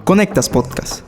Conectas Podcast.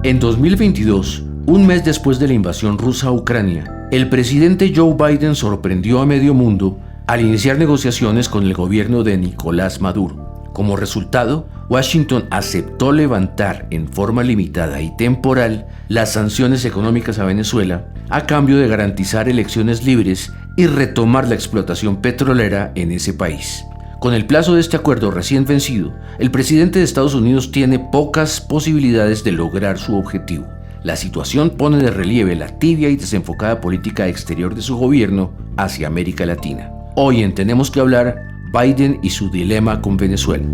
En 2022, un mes después de la invasión rusa a Ucrania, el presidente Joe Biden sorprendió a medio mundo al iniciar negociaciones con el gobierno de Nicolás Maduro. Como resultado, Washington aceptó levantar en forma limitada y temporal las sanciones económicas a Venezuela a cambio de garantizar elecciones libres y retomar la explotación petrolera en ese país. Con el plazo de este acuerdo recién vencido, el presidente de Estados Unidos tiene pocas posibilidades de lograr su objetivo. La situación pone de relieve la tibia y desenfocada política exterior de su gobierno hacia América Latina. Hoy en Tenemos que hablar, Biden y su dilema con Venezuela.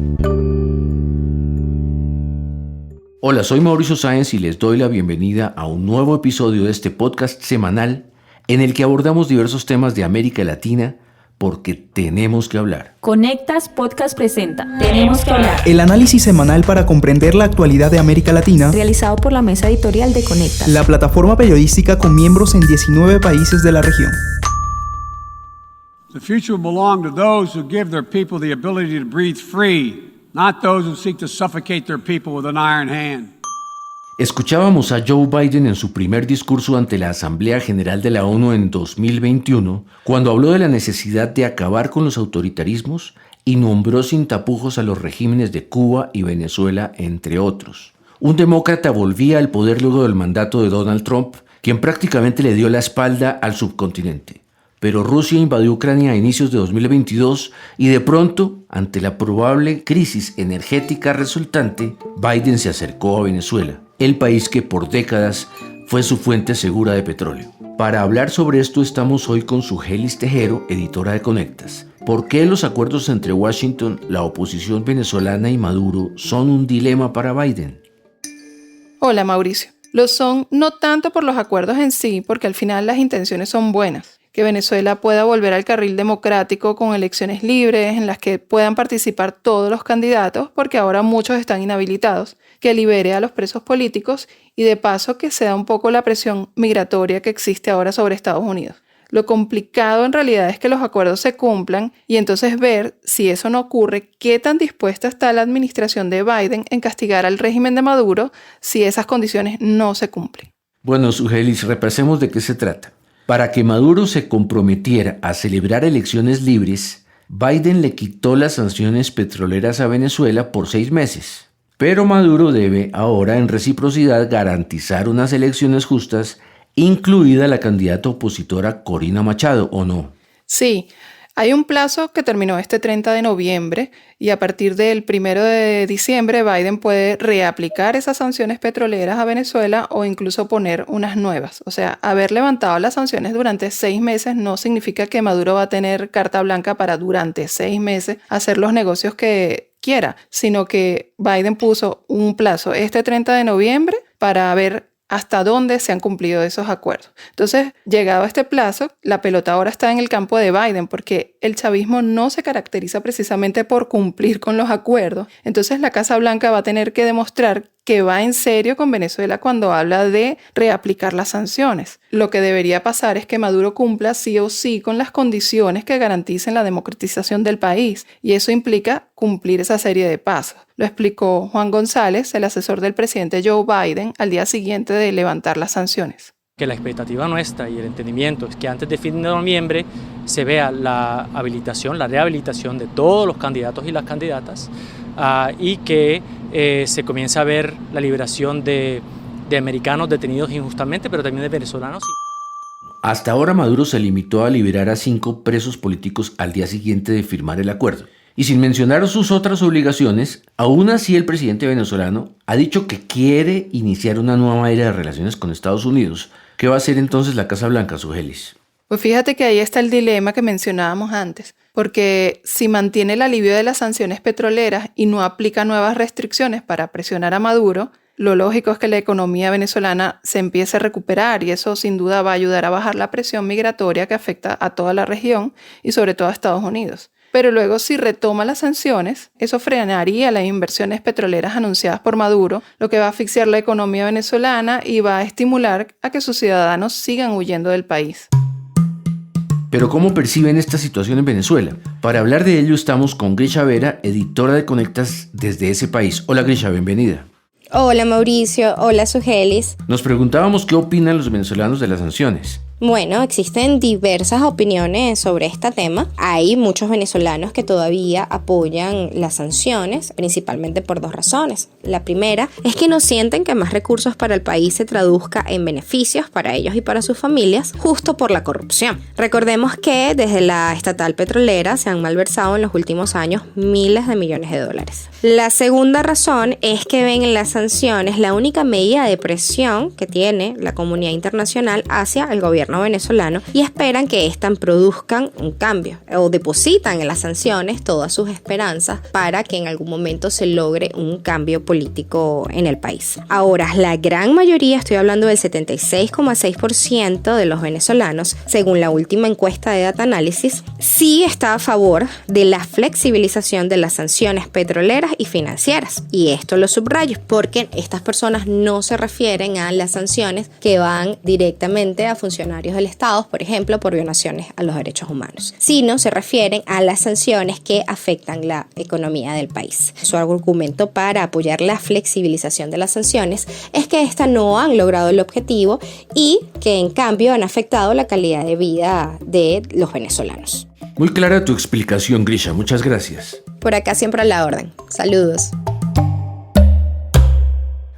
Hola, soy Mauricio Sáenz y les doy la bienvenida a un nuevo episodio de este podcast semanal en el que abordamos diversos temas de América Latina porque tenemos que hablar. Conectas Podcast presenta Tenemos que hablar. El análisis semanal para comprender la actualidad de América Latina, Realizado por la mesa editorial de Conectas, la plataforma periodística con miembros en 19 países de la región. The future will belong to those who give their people the ability to breathe free, not those who seek to suffocate their people with an iron hand. Escuchábamos a Joe Biden en su primer discurso ante la Asamblea General de la ONU en 2021, cuando habló de la necesidad de acabar con los autoritarismos y nombró sin tapujos a los regímenes de Cuba y Venezuela, entre otros. Un demócrata volvía al poder luego del mandato de Donald Trump, quien prácticamente le dio la espalda al subcontinente. Pero Rusia invadió Ucrania a inicios de 2022 y de pronto, ante la probable crisis energética resultante, Biden se acercó a Venezuela, el país que por décadas fue su fuente segura de petróleo. Para hablar sobre esto estamos hoy con Sugelis Tejero, editora de Conectas. ¿Por qué los acuerdos entre Washington, la oposición venezolana y Maduro son un dilema para Biden? Hola Mauricio. Lo son no tanto por los acuerdos en sí, porque al final las intenciones son buenas. Que Venezuela pueda volver al carril democrático con elecciones libres en las que puedan participar todos los candidatos, porque ahora muchos están inhabilitados, que libere a los presos políticos y de paso que ceda un poco la presión migratoria que existe ahora sobre Estados Unidos. Lo complicado en realidad es que los acuerdos se cumplan y entonces ver si eso no ocurre, qué tan dispuesta está la administración de Biden en castigar al régimen de Maduro si esas condiciones no se cumplen. Bueno, Sugelis, repasemos de qué se trata. Para que Maduro se comprometiera a celebrar elecciones libres, Biden le quitó las sanciones petroleras a Venezuela por 6 meses. Pero Maduro debe ahora, en reciprocidad, garantizar unas elecciones justas, incluida la candidata opositora Corina Machado, ¿o no? Sí, hay un plazo que terminó este 30 de noviembre y a partir del 1 de diciembre Biden puede reaplicar esas sanciones petroleras a Venezuela o incluso poner unas nuevas. O sea, haber levantado las sanciones durante 6 meses no significa que Maduro va a tener carta blanca para durante 6 meses hacer los negocios que quiera, sino que Biden puso un plazo este 30 de noviembre para ver hasta dónde se han cumplido esos acuerdos. Entonces, llegado a este plazo, la pelota ahora está en el campo de Biden porque el chavismo no se caracteriza precisamente por cumplir con los acuerdos. Entonces, la Casa Blanca va a tener que demostrar que va en serio con Venezuela cuando habla de reaplicar las sanciones. Lo que debería pasar es que Maduro cumpla sí o sí con las condiciones que garanticen la democratización del país y eso implica cumplir esa serie de pasos. Lo explicó Juan González, el asesor del presidente Joe Biden, al día siguiente de levantar las sanciones. Que la expectativa nuestra y el entendimiento es que antes de fin de noviembre se vea la rehabilitación de todos los candidatos y las candidatas y que se comience a ver la liberación de americanos detenidos injustamente, pero también de venezolanos. Hasta ahora Maduro se limitó a liberar a 5 presos políticos al día siguiente de firmar el acuerdo. Y sin mencionar sus otras obligaciones, aún así el presidente venezolano ha dicho que quiere iniciar una nueva era de relaciones con Estados Unidos. ¿Qué va a hacer entonces la Casa Blanca, Sugelis? Pues fíjate que ahí está el dilema que mencionábamos antes, porque si mantiene el alivio de las sanciones petroleras y no aplica nuevas restricciones para presionar a Maduro, lo lógico es que la economía venezolana se empiece a recuperar y eso sin duda va a ayudar a bajar la presión migratoria que afecta a toda la región y sobre todo a Estados Unidos. Pero luego si retoma las sanciones, eso frenaría las inversiones petroleras anunciadas por Maduro, lo que va a asfixiar la economía venezolana y va a estimular a que sus ciudadanos sigan huyendo del país. Pero ¿cómo perciben esta situación en Venezuela? Para hablar de ello estamos con Grisha Vera, editora de Conectas desde ese país. Hola Grisha, bienvenida. Hola Mauricio, hola Sugelis. Nos preguntábamos qué opinan los venezolanos de las sanciones. Bueno, existen diversas opiniones sobre este tema. Hay muchos venezolanos que todavía apoyan las sanciones, principalmente por dos razones. La primera es que no sienten que más recursos para el país se traduzca en beneficios para ellos y para sus familias, justo por la corrupción. Recordemos que desde la estatal petrolera se han malversado en los últimos años miles de millones de dólares. La segunda razón es que ven en las sanciones la única medida de presión que tiene la comunidad internacional hacia el gobierno venezolano y esperan que éstas produzcan un cambio o depositan en las sanciones todas sus esperanzas para que en algún momento se logre un cambio político en el país. Ahora, la gran mayoría, estoy hablando del 76,6% de los venezolanos, según la última encuesta de Data Analysis, sí está a favor de la flexibilización de las sanciones petroleras y financieras. Y esto lo subrayo porque estas personas no se refieren a las sanciones que van directamente a funcionarios del Estado, por ejemplo, por violaciones a los derechos humanos, sino se refieren a las sanciones que afectan la economía del país. Su argumento para apoyar la flexibilización de las sanciones es que éstas no han logrado el objetivo y que en cambio han afectado la calidad de vida de los venezolanos. Muy clara tu explicación, Grisha. Muchas gracias. Por acá siempre a la orden. Saludos.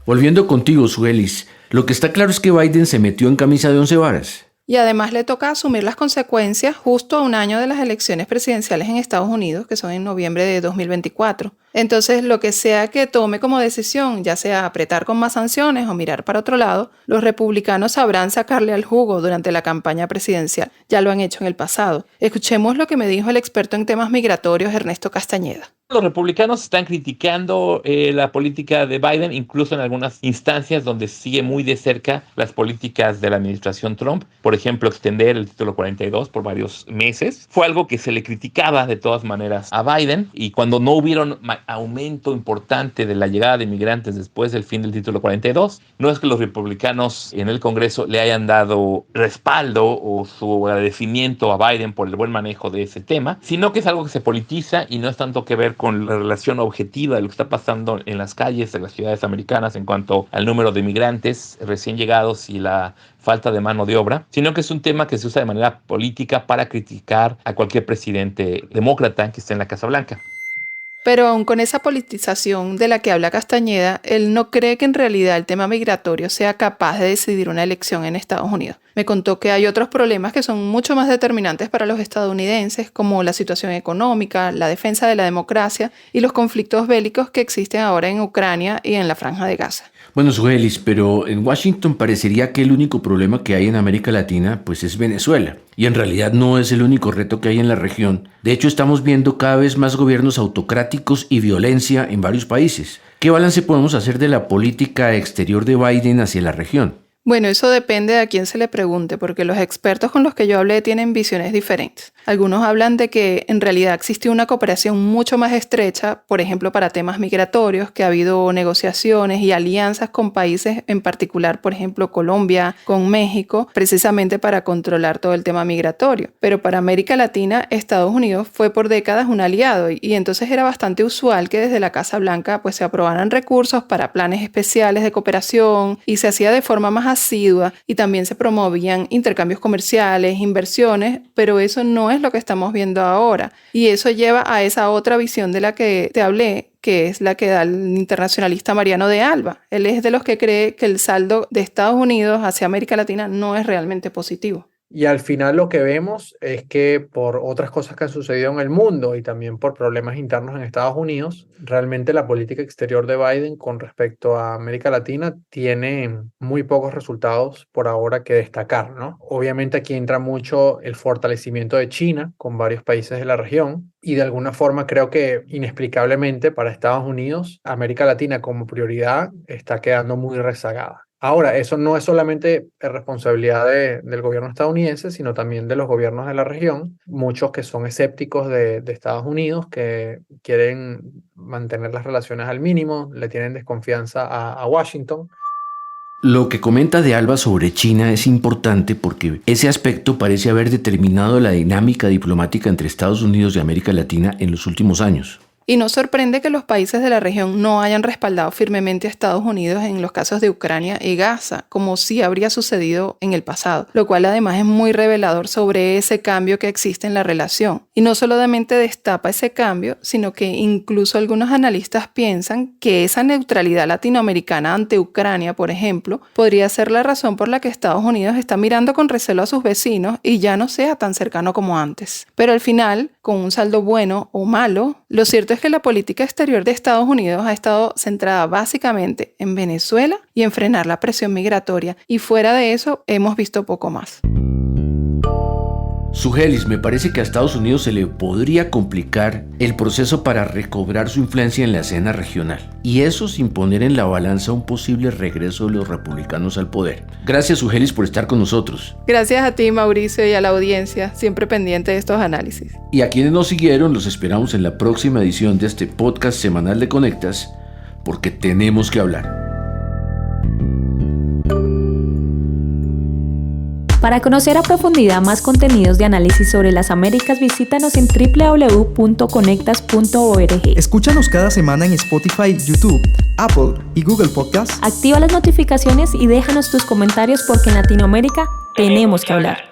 Volviendo contigo, Suelis, lo que está claro es que Biden se metió en camisa de 11 varas. Y además le toca asumir las consecuencias justo a un año de las elecciones presidenciales en Estados Unidos, que son en noviembre de 2024. Entonces, lo que sea que tome como decisión, ya sea apretar con más sanciones o mirar para otro lado, los republicanos sabrán sacarle al jugo durante la campaña presidencial. Ya lo han hecho en el pasado. Escuchemos lo que me dijo el experto en temas migratorios, Ernesto Castañeda. Los republicanos están criticando la política de Biden, incluso en algunas instancias donde sigue muy de cerca las políticas de la administración Trump. Por ejemplo, extender el título 42 por varios meses. Fue algo que se le criticaba de todas maneras a Biden, y cuando no hubieron aumento importante de la llegada de migrantes después del fin del título 42, no es que los republicanos en el Congreso le hayan dado respaldo o su agradecimiento a Biden por el buen manejo de ese tema, sino que es algo que se politiza y no es tanto que ver con la relación objetiva de lo que está pasando en las calles de las ciudades americanas en cuanto al número de migrantes recién llegados y la falta de mano de obra, sino que es un tema que se usa de manera política para criticar a cualquier presidente demócrata que esté en la Casa Blanca. Pero aún con esa politización de la que habla Castañeda, él no cree que en realidad el tema migratorio sea capaz de decidir una elección en Estados Unidos. Me contó que hay otros problemas que son mucho más determinantes para los estadounidenses, como la situación económica, la defensa de la democracia y los conflictos bélicos que existen ahora en Ucrania y en la Franja de Gaza. Bueno, Sugelis, pero en Washington parecería que el único problema que hay en América Latina pues es Venezuela. Y en realidad no es el único reto que hay en la región. De hecho, estamos viendo cada vez más gobiernos autocráticos y violencia en varios países. ¿Qué balance podemos hacer de la política exterior de Biden hacia la región? Bueno, eso depende de a quién se le pregunte, porque los expertos con los que yo hablé tienen visiones diferentes. Algunos hablan de que en realidad existe una cooperación mucho más estrecha, por ejemplo, para temas migratorios, que ha habido negociaciones y alianzas con países, en particular, por ejemplo, Colombia, con México, precisamente para controlar todo el tema migratorio. Pero para América Latina, Estados Unidos fue por décadas un aliado y entonces era bastante usual que desde la Casa Blanca pues se aprobaran recursos para planes especiales de cooperación y se hacía de forma más asidua y también se promovían intercambios comerciales, inversiones, pero eso no es lo que estamos viendo ahora. Y eso lleva a esa otra visión de la que te hablé, que es la que da el internacionalista Mariano de Alba. Él es de los que cree que el saldo de Estados Unidos hacia América Latina no es realmente positivo. Y al final lo que vemos es que por otras cosas que han sucedido en el mundo y también por problemas internos en Estados Unidos, realmente la política exterior de Biden con respecto a América Latina tiene muy pocos resultados por ahora que destacar, ¿no? Obviamente aquí entra mucho el fortalecimiento de China con varios países de la región y de alguna forma creo que inexplicablemente para Estados Unidos, América Latina como prioridad está quedando muy rezagada. Ahora, eso no es solamente responsabilidad del gobierno estadounidense, sino también de los gobiernos de la región, muchos que son escépticos de Estados Unidos, que quieren mantener las relaciones al mínimo, le tienen desconfianza a Washington. Lo que comenta de Alba sobre China es importante porque ese aspecto parece haber determinado la dinámica diplomática entre Estados Unidos y América Latina en los últimos años. Y no sorprende que los países de la región no hayan respaldado firmemente a Estados Unidos en los casos de Ucrania y Gaza, como sí habría sucedido en el pasado, lo cual además es muy revelador sobre ese cambio que existe en la relación. Y no solamente destapa ese cambio, sino que incluso algunos analistas piensan que esa neutralidad latinoamericana ante Ucrania, por ejemplo, podría ser la razón por la que Estados Unidos está mirando con recelo a sus vecinos y ya no sea tan cercano como antes. Pero al final, con un saldo bueno o malo, lo cierto es que la política exterior de Estados Unidos ha estado centrada básicamente en Venezuela y en frenar la presión migratoria, y fuera de eso hemos visto poco más. Sugelis, me parece que a Estados Unidos se le podría complicar el proceso para recobrar su influencia en la escena regional, y eso sin poner en la balanza un posible regreso de los republicanos al poder. Gracias, Sugelis, por estar con nosotros. Gracias a ti, Mauricio, y a la audiencia, siempre pendiente de estos análisis. Y a quienes nos siguieron, los esperamos en la próxima edición de este podcast semanal de Conectas, porque tenemos que hablar. Para conocer a profundidad más contenidos de análisis sobre las Américas, visítanos en www.conectas.org. Escúchanos cada semana en Spotify, YouTube, Apple y Google Podcasts. Activa las notificaciones y déjanos tus comentarios porque en Latinoamérica tenemos que hablar.